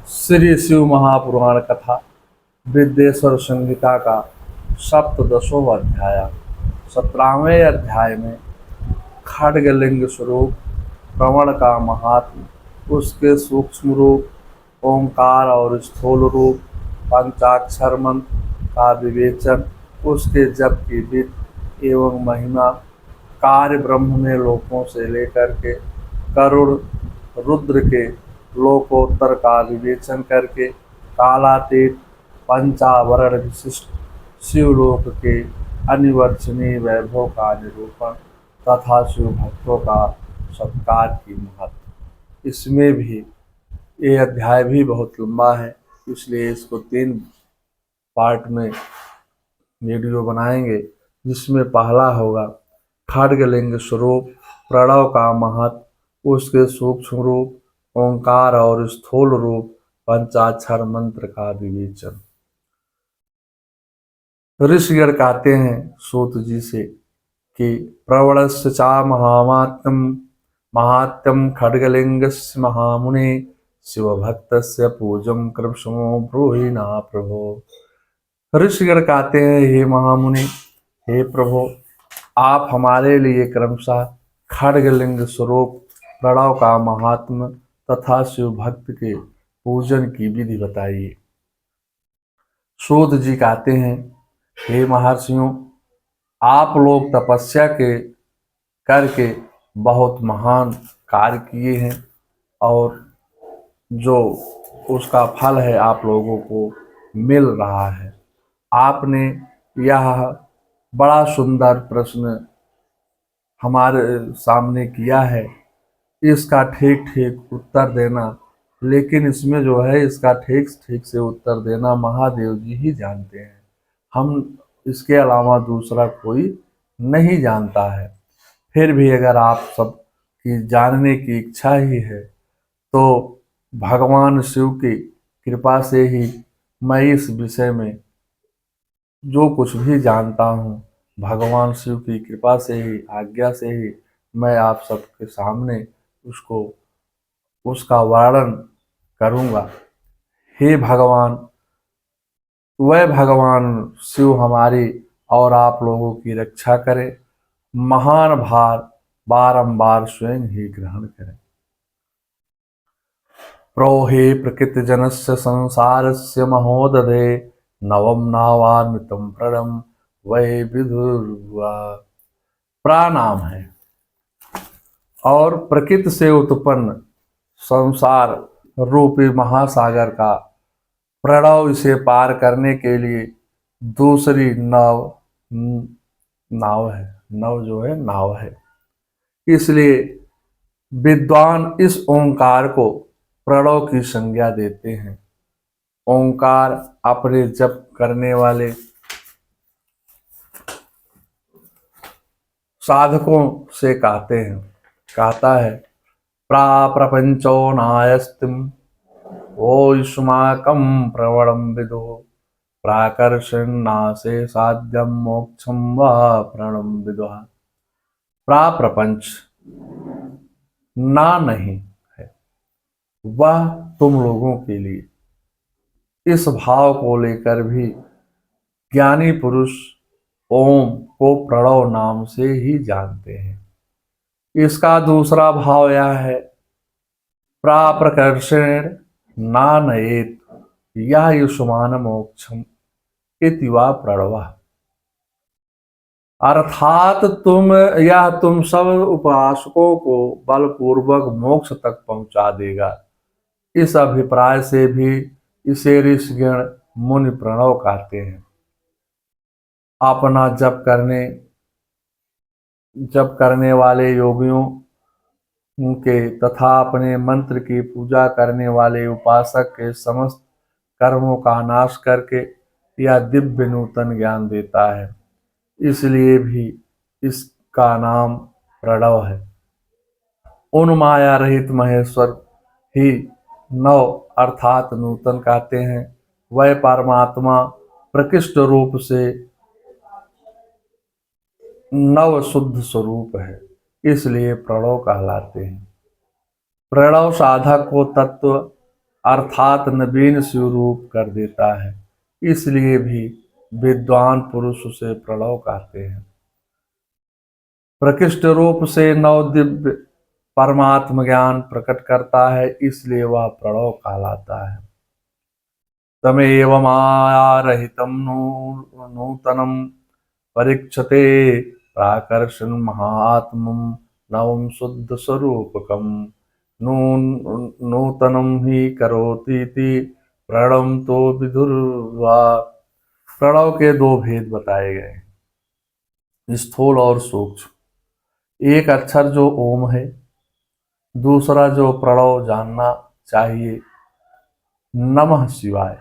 श्री शिव महापुराण कथा विद्येश्वर संहिता का सप्तदशों अध्याय। 17वें अध्याय में खड्गलिंग स्वरूप प्रवण का महात्म, उसके सूक्ष्म रूप ओंकार और स्थूल रूप पंचाक्षर मंत्र का विवेचन, उसके जप की विधि एवं महिमा, कार्य ब्रह्म में लोकों से लेकर के करुण रुद्र के लोकोत्तर का विवेचन करके कालातीत पंचावरण विशिष्ट शिवलोक के अनिवर्चनीय वैभव का निरूपण तथा शिव भक्तों का सत्कार की महत्व। इसमें भी ये अध्याय भी बहुत लंबा है, इसलिए इसको 3 पार्ट में वीडियो बनाएंगे। जिसमें पहला होगा खड्गलिंग स्वरूप प्रणव का महत्व, उसके सूक्ष्म रूप ओंकार और स्थूल रूप पंचाक्षर मंत्र का विवेचन। ऋषिगण कहते हैं सूत जी से कि प्रवणस्य चा महात्म्यम खड्गलिंगस्य महामुने शिवभक्तस्य पूजम कृष्णो ब्रूहि ना प्रभो। ऋषिगण कहते हैं, हे महामुनि, हे प्रभु, आप हमारे लिए क्रमशः खड्गलिंग स्वरूप प्रणव का महात्म तथा शिव भक्त के पूजन की विधि बताइए। सूत जी कहते हैं, हे महर्षियों, आप लोग तपस्या के करके बहुत महान कार्य किए हैं और जो उसका फल है आप लोगों को मिल रहा है। आपने यह बड़ा सुंदर प्रश्न हमारे सामने किया है, इसका ठीक ठीक उत्तर देना, लेकिन इसमें जो है इसका ठीक ठीक से उत्तर देना महादेव जी ही जानते हैं। हम इसके अलावा दूसरा कोई नहीं जानता है। फिर भी अगर आप सब की जानने की इच्छा ही है तो भगवान शिव की कृपा से ही मैं इस विषय में जो कुछ भी जानता हूँ, भगवान शिव की कृपा से ही, आज्ञा से ही मैं आप सबके सामने उसका वर्णन करूँगा। हे भगवान, वह भगवान शिव हमारी और आप लोगों की रक्षा करे, महान भार बारंबार स्वयं ही ग्रहण करें। प्रोहे प्रकृति जनस्य संसारस्य महोदधे नवम नावान्वितम प्रणम वै विधुर्वा। प्राणाम है और प्रकृति से उत्पन्न संसार रूपी महासागर का प्रणव, इसे पार करने के लिए दूसरी नाव है। नव जो है नाव है, इसलिए विद्वान इस ओंकार को प्रणव की संज्ञा देते हैं। ओंकार अपने जप करने वाले साधकों से कहता है प्रपंचो नायस्तिम वो युष्माकं प्रवणं विदु प्राकर्षण नासे साध्यम मोक्षम व प्रणम विदु। प्रपंच ना नहीं है, वह तुम लोगों के लिए इस भाव को लेकर भी ज्ञानी पुरुष ओम को प्रणव नाम से ही जानते हैं। इसका दूसरा भाव यह है प्राप्रकर्षण ना नयेत यह युष्मान मोक्षम इति वा प्रणव। अर्थात तुम सब उपासकों को बलपूर्वक मोक्ष तक पहुंचा देगा। इस अभिप्राय से भी इसे ऋषिगण मुनि प्रणव कहते हैं। अपना जप करने वाले योगियों के तथा अपने मंत्र की पूजा करने वाले उपासक के समस्त कर्मों का नाश करके यह दिव्य नूतन ज्ञान देता है, इसलिए भी इसका नाम प्रणव है। उन माया रहित महेश्वर ही नव अर्थात नूतन कहते हैं। वह परमात्मा प्रकृष्ट रूप से नव शुद्ध स्वरूप है, इसलिए प्रणव कहलाते हैं। प्रणव साधक को तत्व अर्थात नवीन स्वरूप कर देता है। इसलिए भी विद्वान पुरुष उसे प्रणव कहते हैं। प्रकृष्ट रूप से नव दिव्य परमात्म ज्ञान प्रकट करता है, इसलिए वह प्रणव कहलाता है। तमेव मायारहितं नूतनं परीक्षते प्राकर्षण महात्मं नवं शुद्ध स्वरूपकम् नूतनं ही करोतीति प्रणव तो विदुर्वा। प्रणव के दो भेद बताए गए, स्थूल और सूक्ष्म। एक अक्षर जो ओम है, दूसरा जो प्रणव जानना चाहिए नमः शिवाय।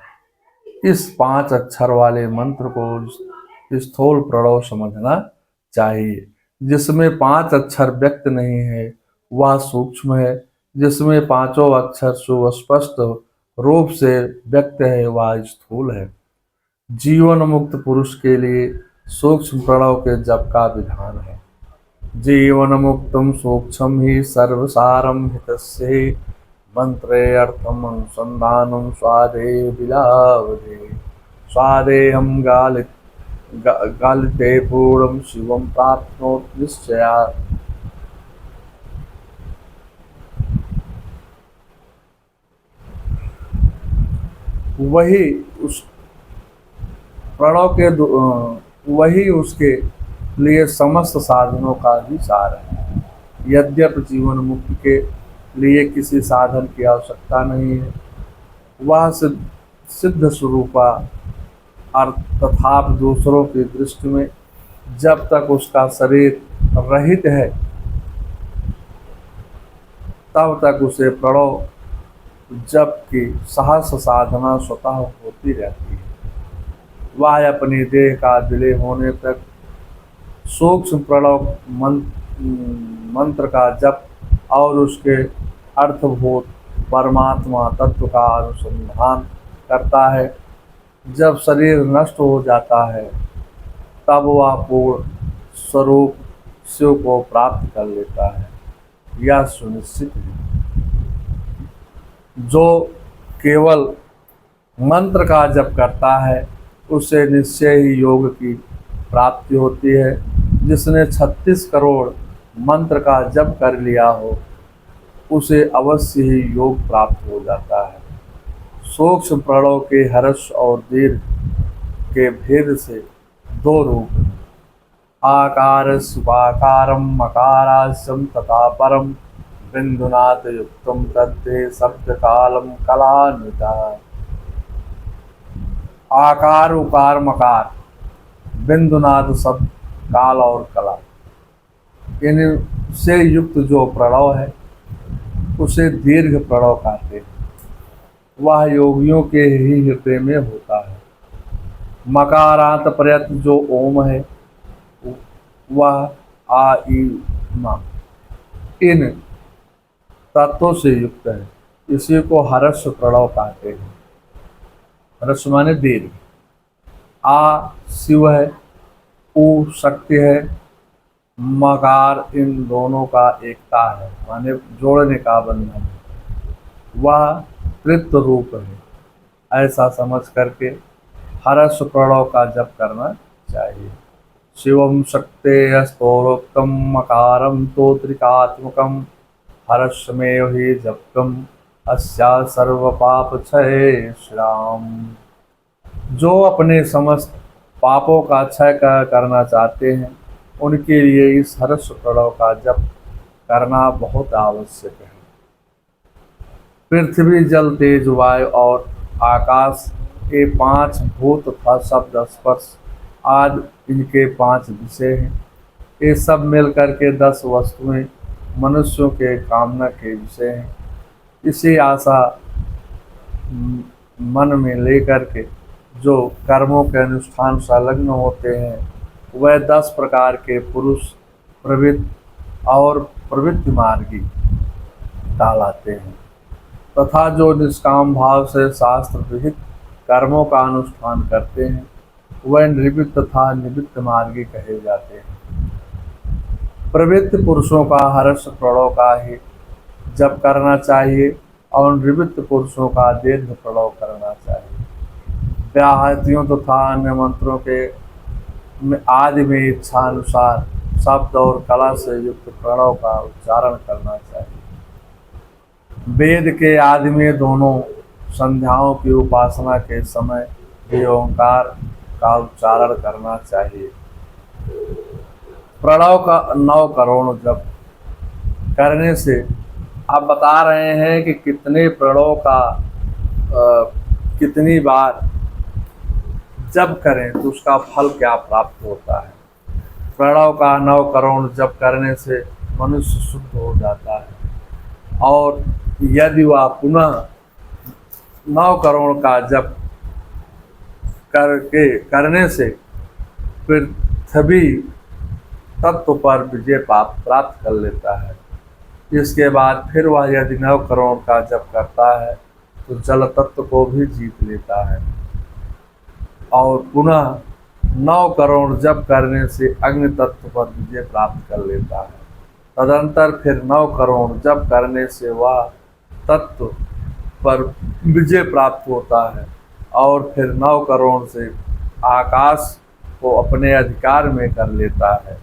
इस 5 अक्षर वाले मंत्र को स्थूल प्रणव समझना चाहिए। जिसमें 5 अक्षर व्यक्त नहीं है वह सूक्ष्म है, जिसमें 5 अक्षर सुस्पष्ट रूप से व्यक्त है वह स्थूल है। जीवन मुक्त पुरुष के लिए सूक्ष्म प्रणव के जप का विधान है। जीवन मुक्तम सूक्ष्म ही सर्वसारम हितस्य मंत्रे अर्थम अनुसंधानम स्वादे बिलावदे स्वादे हम गालिते पूर्णम शिवम प्राप्नोत निश्चया। वही उस प्रणव के वही उसके लिए समस्त साधनों का भी सार है। यद्यपि जीवन मुक्ति के लिए किसी साधन की आवश्यकता नहीं है, वह सिद्ध स्वरूपा तथापि दूसरों की दृष्टि में जब तक उसका शरीर रहित है तब तक उसे प्रणव जप की सहस्र साधना स्वतः होती रहती है। वह अपनी देह का विलय होने तक सूक्ष्म प्रणव मंत्र का जप और उसके अर्थभूत परमात्मा तत्व का अनुसंधान करता है। जब शरीर नष्ट हो जाता है तब वह पूर्ण स्वरूप शिव को प्राप्त कर लेता है, यह सुनिश्चित है। जो केवल मंत्र का जप करता है उसे निश्चय ही योग की प्राप्ति होती है। जिसने 36 करोड़ मंत्र का जप कर लिया हो उसे अवश्य ही योग प्राप्त हो जाता है। सूक्ष्म प्रणव के हर्ष और दीर्घ के भेद से 2 रूप हैं। आकार सुपाकारम मकारास्यम तथा परम बिंदुनाथ युक्तम तद्धे शब्द कालम कलान्विता। आकार उकार मकार बिंदुनाथ शब्द काल और कला, इनसे युक्त जो प्रणव है उसे दीर्घ प्रणव कहते हैं। वह योगियों के ही हृदय में होता है। मकारांत प्रयत्न जो ओम है वह आ ई मा इन तत्वों से युक्त है। इसी को हर्ष प्रणव कहते हैं। हर्ष माने दीर्घ। आ शिव है, उ शक्ति है, मकार इन दोनों का एकता है माने जोड़ने का बंधन है। वह तृप्त रूप है। ऐसा समझ करके हर्ष प्रणव का जप करना चाहिए। शिवम शक्ते स्तोरोक्तम मकारम तो त्रिकात्मकम हर्षमेव ही जपकम अस्या सर्व पाप क्षय श्राम। जो अपने समस्त पापों का क्षय करना चाहते हैं उनके लिए इस हर्ष प्रणव का जप करना बहुत आवश्यक है। पृथ्वी जल तेज वायु और आकाश के 5 भूत तथा शब्द स्पर्श आदि इनके 5 विषय हैं। ये सब मिलकर के 10 वस्तुएं मनुष्यों के कामना के विषय हैं। इसी आशा मन में लेकर के जो कर्मों के अनुष्ठान संलग्न होते हैं वह 10 प्रकार के पुरुष प्रवृत्ति और प्रवृत्ति मार्गी कहलाते हैं। तथा जो निष्काम भाव से शास्त्र विहित कर्मों का अनुष्ठान करते हैं वह निवृत्त तथा निवृत्त मार्गी कहे जाते हैं। प्रवृत्ति पुरुषों का हर्ष प्रणव का ही जप करना चाहिए और निवृत्त पुरुषों का दीर्घ प्रणव करना चाहिए। व्याहतियों तथा अन्य मंत्रों के आदि में इच्छानुसार शब्द और कला से युक्त प्रणव का उच्चारण करना चाहिए। वेद के आदि में दोनों संध्याओं की उपासना के समय भी ओंकार का उच्चारण करना चाहिए। प्रणव का 9 करोड़ जप करने से आप बता रहे हैं कि कितने प्रणव का कितनी बार जप करें तो उसका फल क्या प्राप्त होता है। प्रणव का 9 करोड़ जप करने से मनुष्य शुद्ध हो जाता है, और यदि वह पुनः 9 करोड़ का जप करने से पृथ्वी तत्व पर विजय प्राप्त कर लेता है। इसके बाद फिर वह यदि 9 करोड़ का जप करता है तो जल तत्व को भी जीत लेता है, और पुनः 9 करोड़ जप करने से अग्नि तत्व पर विजय प्राप्त कर लेता है। तदंतर फिर 9 करोड़ जप करने से वह तत्व पर विजय प्राप्त होता है, और फिर 9 करोड़ से आकाश को अपने अधिकार में कर लेता है।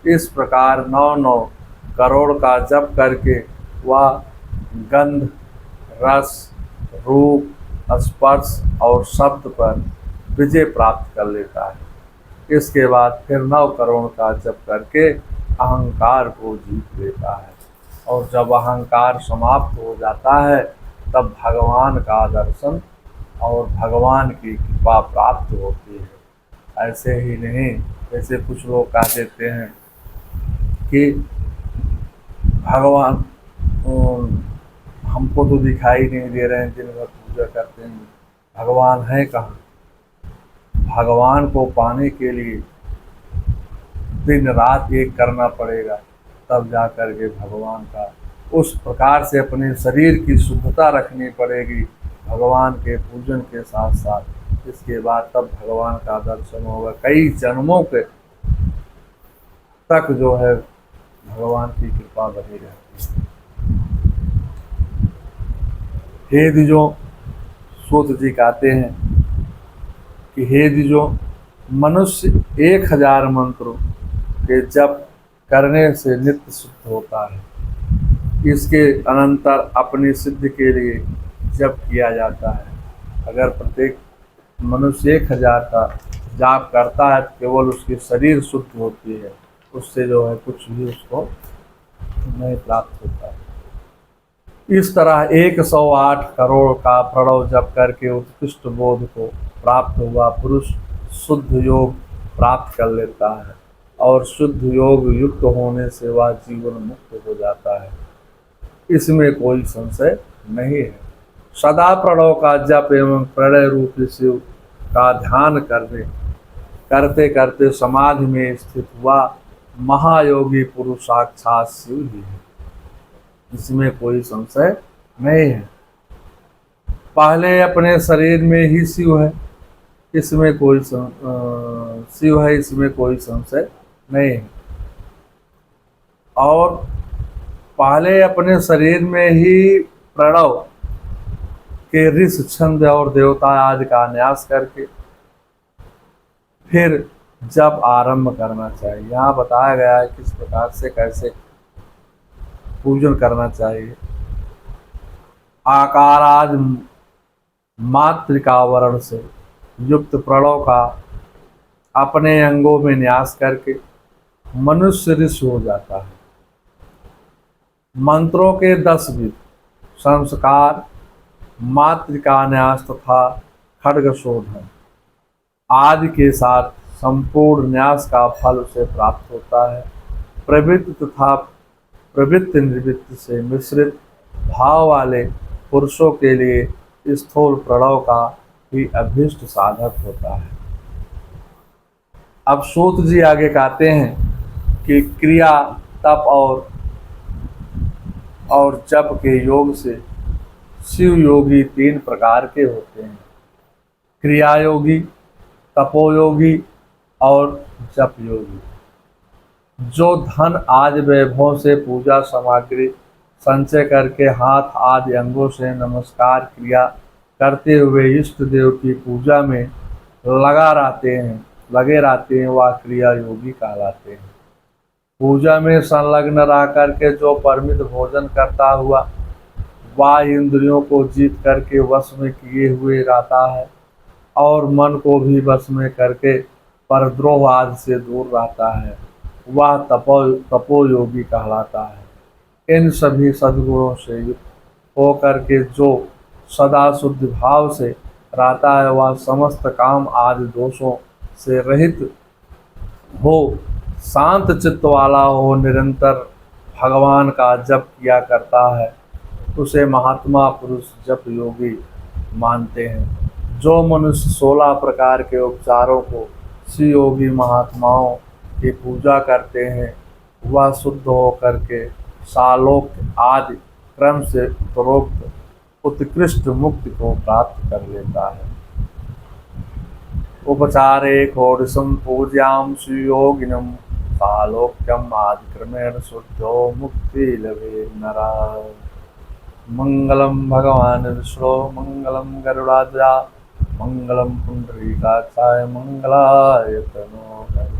इस प्रकार 9 करोड़ का जप करके वह गंध, रस, रूप, स्पर्श और शब्द पर विजय प्राप्त कर लेता है। इसके बाद फिर 9 करोड़ का जप करके अहंकार को जीत लेता है, और जब अहंकार समाप्त हो जाता है तब भगवान का दर्शन और भगवान की कृपा प्राप्त होती है। ऐसे ही नहीं, जैसे कुछ लोग कह देते हैं कि भगवान हमको तो दिखाई नहीं दे रहे हैं, दिन भर पूजा करते हैं, भगवान है कहाँ। भगवान को पाने के लिए दिन रात एक करना पड़ेगा, तब जा कर के भगवान का उस प्रकार से अपने शरीर की शुद्धता रखनी पड़ेगी भगवान के पूजन के साथ साथ। इसके बाद तब भगवान का दर्शन होगा। कई जन्मों के तक जो है भगवान की कृपा बनी रहती है। हे द्विजों, सूत जी कहते हैं कि हे द्विजों, मनुष्य 1000 मंत्रों के जप करने से नित्य शुद्ध होता है। इसके अनंतर अपनी सिद्धि के लिए जप किया जाता है। अगर प्रत्येक मनुष्य 1000 का जाप करता है तो केवल उसकी शरीर शुद्ध होती है, उससे जो है कुछ भी उसको नहीं प्राप्त होता है। इस तरह 108 करोड़ का प्रणव जप करके उत्कृष्ट बोध को प्राप्त हुआ पुरुष शुद्ध योग प्राप्त कर लेता है, और शुद्ध योग युक्त होने से वह जीवन मुक्त हो जाता है। इसमें कोई संशय नहीं है। सदा प्रणव का जप एवं प्रणय रूपी शिव का ध्यान करते करते समाधि में स्थित हुआ महायोगी पुरुष साक्षात शिव ही है। इसमें कोई संशय नहीं है। पहले अपने शरीर में ही शिव है, इसमें कोई शिव है, इसमें कोई संशय नहीं है। और पहले अपने शरीर में ही प्रणव के ऋषि, छंद और देवता आदि का न्यास करके फिर जब आरंभ करना चाहिए। यहाँ बताया गया है किस प्रकार से कैसे पूजन करना चाहिए। आकाराद मातृका वर्ण से युक्त प्रणव का अपने अंगों में न्यास करके मनुष्य ऋषि हो जाता है। मंत्रों के 10 विध संस्कार, मातृका न्यास तथा खड्ग शोधन आदि के साथ संपूर्ण न्यास का फल उसे प्राप्त होता है। प्रवृत्ति तथा प्रवृत्ति निवृत्ति से मिश्रित भाव वाले पुरुषों के लिए स्थूल प्रणव का ही अभीष्ट साधक होता है। अब सूत जी आगे कहते हैं कि क्रिया, तप और जप के योग से शिव योगी 3 प्रकार के होते हैं। क्रिया योगी, तपोयोगी और जप योगी। जो धन आदि वैभव से पूजा सामग्री संचय करके हाथ आदि अंगों से नमस्कार क्रिया करते हुए इष्ट देव की पूजा में लगे रहते हैं, वह क्रिया योगी कहलाते हैं। पूजा में संलग्न रह करके जो परिमित भोजन करता हुआ बाह्य इंद्रियों को जीत करके वश में किए हुए रहता है और मन को भी वश में करके परद्रोह आदि से दूर रहता है, वह तपो योगी कहलाता है। इन सभी सद्गुणों से युक्त होकर के जो सदा शुद्ध भाव से रहता है, वह समस्त काम आदि दोषों से रहित हो, शांत चित्त वाला हो, निरंतर भगवान का जप किया करता है, उसे महात्मा पुरुष जप योगी मानते हैं। जो मनुष्य 16 प्रकार के उपचारों को श्री योगी महात्माओं की पूजा करते हैं, वह शुद्ध होकर के सालोक आदि क्रम से उपरोक्त उत्कृष्ट मुक्ति को प्राप्त कर लेता है। उपचारे कोडिशं पूज्यां सुयोगिनं सालोक्यम् आदिक्रमेण शुद्धो मुक्ति लभे नरा। मंगलम भगवान विष्णु मंगलम गरुड़ाध्वजा मंगलम पुंडरीकाक्षाय मंगलाय तनोहरे।